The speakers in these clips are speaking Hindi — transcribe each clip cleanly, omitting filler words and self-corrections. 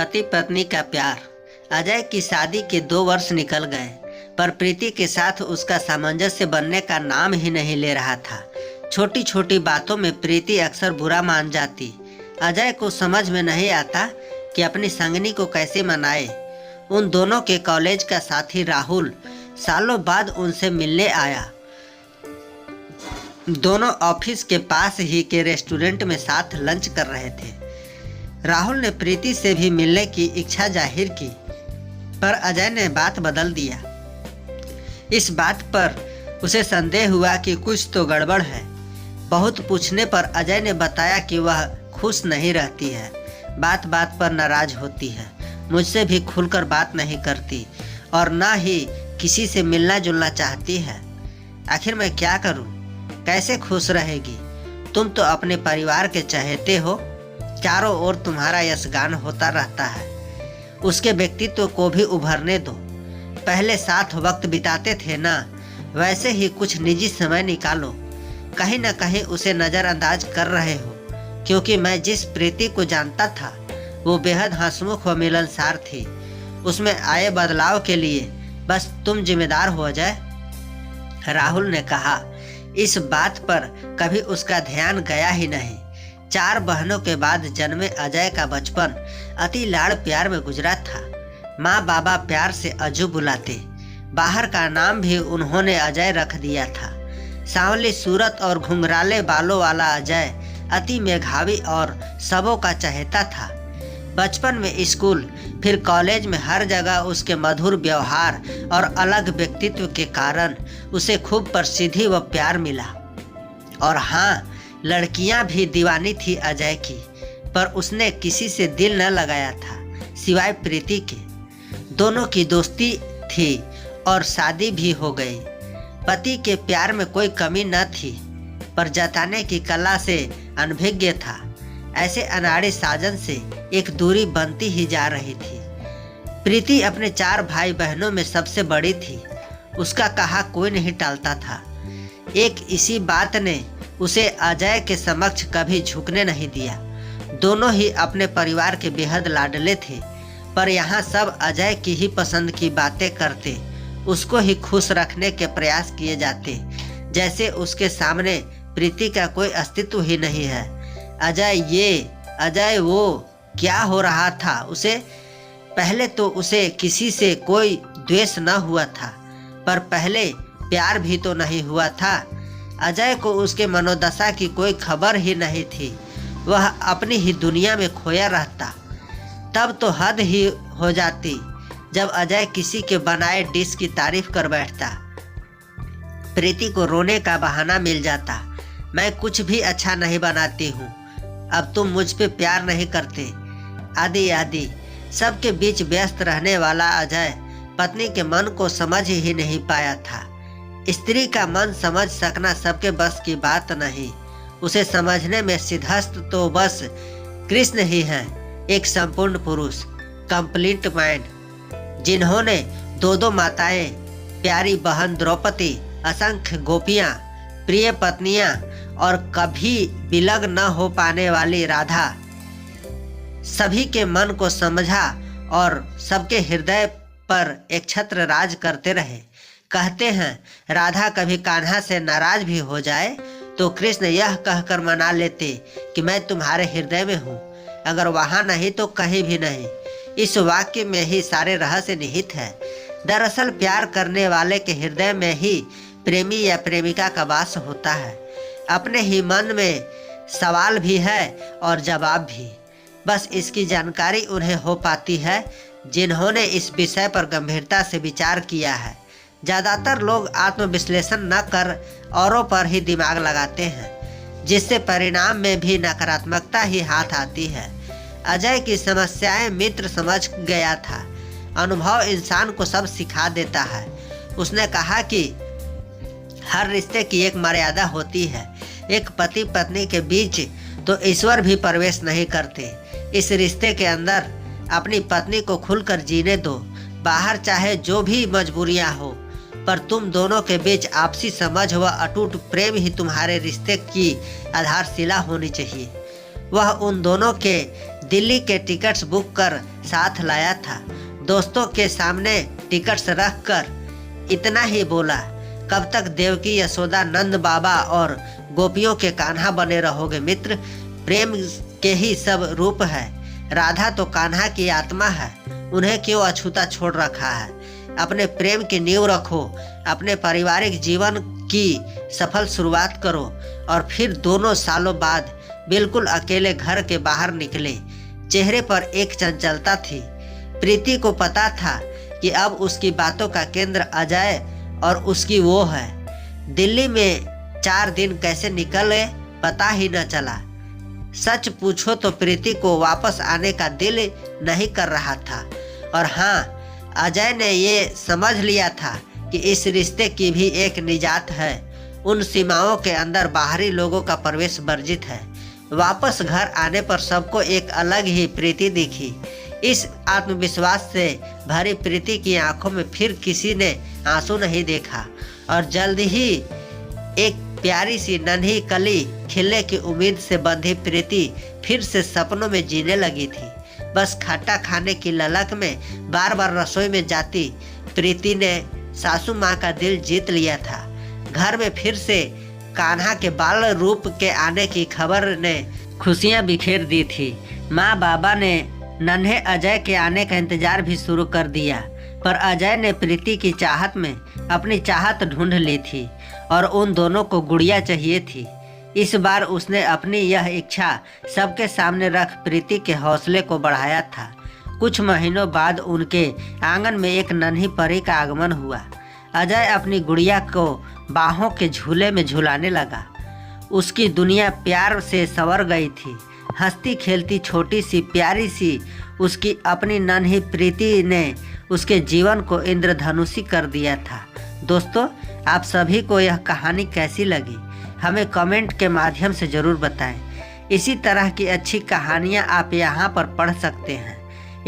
पति पत्नी का प्यार। अजय की शादी के 2 वर्ष निकल गए, पर प्रीति के साथ उसका सामंजस्य बनने का नाम ही नहीं ले रहा था। छोटी छोटी बातों में प्रीति अक्सर बुरा मान जाती। अजय को समझ में नहीं आता कि अपनी संगनी को कैसे मनाए। उन दोनों के कॉलेज का साथी राहुल सालों बाद उनसे मिलने आया। दोनों ऑफिस के पास ही के रेस्टोरेंट में साथ लंच कर रहे थे। राहुल ने प्रीति से भी मिलने की इच्छा जाहिर की, पर अजय ने बात बदल दिया। इस बात पर उसे संदेह हुआ कि कुछ तो गड़बड़ है। बहुत पूछने पर अजय ने बताया कि वह खुश नहीं रहती है, बात बात पर नाराज होती है, मुझसे भी खुलकर बात नहीं करती और ना ही किसी से मिलना जुलना चाहती है। आखिर मैं क्या करूं? कैसे खुश रहेगी? तुम तो अपने परिवार के चहेते हो, चारों ओर तुम्हारा यशगान होता रहता है। उसके व्यक्तित्व को भी उभरने दो। पहले साथ वक्त बिताते थे ना, वैसे ही कुछ निजी समय निकालो। कहीं न कहीं उसे नज़रअंदाज कर रहे हो, क्योंकि मैं जिस प्रीति को जानता था वो बेहद हंसमुख व मिलनसार थी। उसमें आए बदलाव के लिए बस तुम जिम्मेदार हो जाए। राहुल ने कहा। इस बात पर कभी उसका ध्यान गया ही नहीं। 4 बहनों के बाद जन्मे अजय का बचपन अति लाड़ प्यार में गुजरा था। माँ बाबा प्यार से अजू बुलाते। बाहर का नाम भी उन्होंने अजय रख दिया था। सांवली सूरत और घुंघराले बालों वाला अजय अति मेधावी और सबों का चहेता था। बचपन में स्कूल, फिर कॉलेज में हर जगह उसके मधुर व्यवहार और अलग व्यक्तित्व के कारण उसे खूब प्रसिद्धि व प्यार मिला। और हाँ, लड़कियां भी दीवानी थी अजय की, पर उसने किसी से दिल न लगाया था सिवाय प्रीति के। दोनों की दोस्ती थी और शादी भी हो गई। पति के प्यार में कोई कमी न थी, पर जताने की कला से अनभिज्ञ था। ऐसे अनाड़ी साजन से एक दूरी बनती ही जा रही थी। प्रीति अपने 4 भाई बहनों में सबसे बड़ी थी। उसका कहा कोई नहीं टालता था। एक इसी बात ने उसे अजय के समक्ष कभी झुकने नहीं दिया। दोनों ही अपने परिवार के बेहद लाडले थे, पर यहाँ सब अजय की ही पसंद की बातें करते, उसको ही खुश रखने के प्रयास किए जाते, जैसे उसके सामने प्रीति का कोई अस्तित्व ही नहीं है। अजय ये, अजय वो, क्या हो रहा था उसे? पहले तो उसे किसी से कोई द्वेष न हुआ था, पर पहले प्यार भी तो नहीं हुआ था। अजय को उसके मनोदशा की कोई खबर ही नहीं थी। वह अपनी ही दुनिया में खोया रहता। तब तो हद ही हो जाती जब अजय किसी के बनाए डिश की तारीफ कर बैठता। प्रीति को रोने का बहाना मिल जाता। मैं कुछ भी अच्छा नहीं बनाती हूँ, अब तुम मुझ पे प्यार नहीं करते, आदि आदि। सबके बीच व्यस्त रहने वाला अजय पत्नी के मन को समझ ही नहीं पाया था। स्त्री का मन समझ सकना सबके बस की बात नहीं। उसे समझने में सिद्धस्त तो बस कृष्ण ही हैं, एक संपूर्ण पुरुष, कंप्लीट मैन, जिन्होंने 2 माताएं, प्यारी बहन द्रौपदी, असंख्य गोपियां, प्रिय पत्नियां और कभी विलग न हो पाने वाली राधा, सभी के मन को समझा और सबके हृदय पर एक छत्र राज करते रहे। कहते हैं राधा कभी कान्हा से नाराज भी हो जाए तो कृष्ण यह कहकर मना लेते कि मैं तुम्हारे हृदय में हूँ, अगर वहाँ नहीं तो कहीं भी नहीं। इस वाक्य में ही सारे रहस्य निहित है। दरअसल प्यार करने वाले के हृदय में ही प्रेमी या प्रेमिका का वास होता है। अपने ही मन में सवाल भी है और जवाब भी। बस इसकी जानकारी उन्हें हो पाती है जिन्होंने इस विषय पर गंभीरता से विचार किया है। ज़्यादातर लोग आत्मविश्लेषण न कर औरों पर ही दिमाग लगाते हैं, जिससे परिणाम में भी नकारात्मकता ही हाथ आती है। अजय की समस्याएं मित्र समझ गया था। अनुभव इंसान को सब सिखा देता है। उसने कहा कि हर रिश्ते की एक मर्यादा होती है। एक पति पत्नी के बीच तो ईश्वर भी प्रवेश नहीं करते। इस रिश्ते के अंदर अपनी पत्नी को खुलकर जीने दो। बाहर चाहे जो भी मजबूरियां हो, पर तुम दोनों के बीच आपसी समझ व अटूट प्रेम ही तुम्हारे रिश्ते की आधारशिला होनी चाहिए। वह उन दोनों के दिल्ली के टिकट्स बुक कर साथ लाया था। दोस्तों के सामने टिकट्स रख कर इतना ही बोला, कब तक देवकी, यशोदा, नंद बाबा और गोपियों के कान्हा बने रहोगे मित्र? प्रेम के ही सब रूप है। राधा तो कान्हा की आत्मा है, उन्हें क्यों अछूता छोड़ रखा है? अपने प्रेम की नींव रखो, अपने पारिवारिक जीवन की सफल शुरुआत करो। और फिर दोनों सालों बाद बिल्कुल अकेले घर के बाहर निकले। चेहरे पर एक चंचलता थी। प्रीति को पता था कि अब उसकी बातों का केंद्र अजय और उसकी वो है। दिल्ली में 4 दिन कैसे निकले पता ही न चला। सच पूछो तो प्रीति को वापस आने का दिल नहीं कर रहा था। और हाँ, अजय ने ये समझ लिया था कि इस रिश्ते की भी एक निजात है। उन सीमाओं के अंदर बाहरी लोगों का प्रवेश वर्जित है। वापस घर आने पर सबको एक अलग ही प्रीति दिखी। इस आत्मविश्वास से भरी प्रीति की आंखों में फिर किसी ने आंसू नहीं देखा। और जल्द ही एक प्यारी सी नन्ही कली खिलने की उम्मीद से बंधी प्रीति फिर से सपनों में जीने लगी थी। बस खट्टा खाने की ललक में बार बार रसोई में जाती प्रीति ने सासू माँ का दिल जीत लिया था। घर में फिर से कान्हा के बाल रूप के आने की खबर ने खुशियां बिखेर दी थी। माँ बाबा ने नन्हे अजय के आने का इंतजार भी शुरू कर दिया। पर अजय ने प्रीति की चाहत में अपनी चाहत ढूंढ ली थी और उन दोनों को गुड़िया चाहिए थी। इस बार उसने अपनी यह इच्छा सबके सामने रख प्रीति के हौसले को बढ़ाया था। कुछ महीनों बाद उनके आंगन में एक नन्ही परी का आगमन हुआ। अजय अपनी गुड़िया को बाहों के झूले में झुलाने लगा। उसकी दुनिया प्यार से संवर गई थी। हंसती खेलती छोटी सी प्यारी सी उसकी अपनी नन्ही प्रीति ने उसके जीवन को इंद्रधनुषी कर दिया था। दोस्तों, आप सभी को यह कहानी कैसी लगी हमें कमेंट के माध्यम से ज़रूर बताएं। इसी तरह की अच्छी कहानियाँ आप यहाँ पर पढ़ सकते हैं।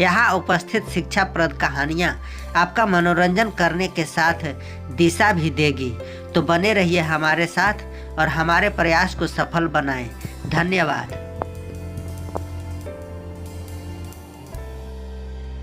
यहाँ उपस्थित शिक्षाप्रद कहानियाँ आपका मनोरंजन करने के साथ दिशा भी देगी। तो बने रहिए हमारे साथ और हमारे प्रयास को सफल बनाएं। धन्यवाद।